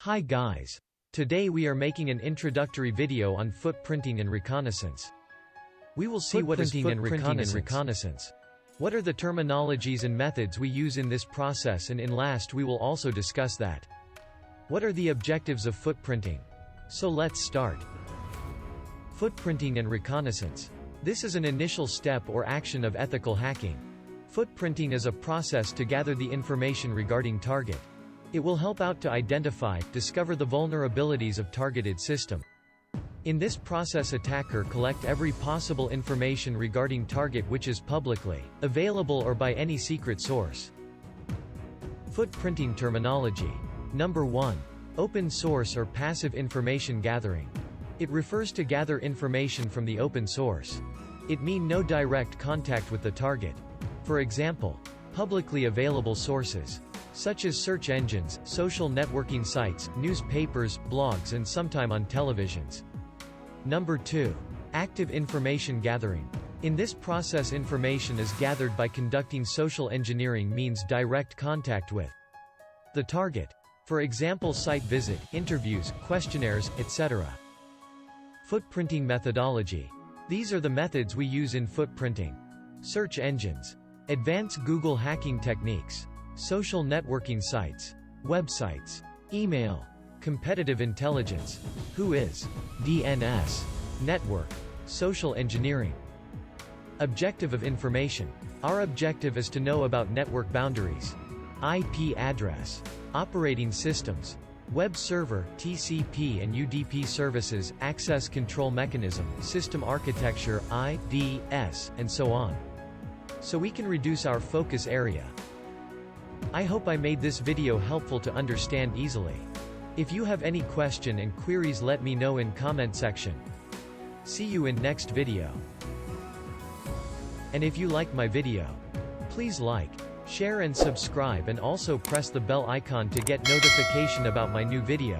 Hi guys. Today we are making an introductory video on footprinting and reconnaissance. We will see what is footprinting and reconnaissance. What are the terminologies and methods we use in this process, and in last we will also discuss that. What are the objectives of footprinting? So let's start. Footprinting and reconnaissance. This is an initial step or action of ethical hacking. Footprinting is a process to gather the information regarding target. It will help out to identify, discover the vulnerabilities of targeted system. In this process, attacker collect every possible information regarding target which is publicly available or by any secret source. Footprinting terminology. Number 1. Open source or passive information gathering. It refers to gather information from the open source. It means no direct contact with the target. For example, publicly available sources, such as search engines, social networking sites, newspapers, blogs, and sometime on televisions. Number 2. Active information gathering. In this process, information is gathered by conducting social engineering, means direct contact with the target. For example, site visit, interviews, questionnaires, etc. Footprinting methodology. These are the methods we use in footprinting. Search engines, advanced Google hacking techniques, social networking sites, websites, email, competitive intelligence, WHOIS, DNS, network, social engineering. Objective of information. Our objective is to know about network boundaries, IP address, operating systems, web server, TCP and UDP services, access control mechanism, system architecture, IDS, and so on. So we can reduce our focus area. I hope I made this video helpful to understand easily. If you have any question and queries, let me know in comment section. See you in next video. And if you like my video, please like, share and subscribe, and also press the bell icon to get notification about my new video.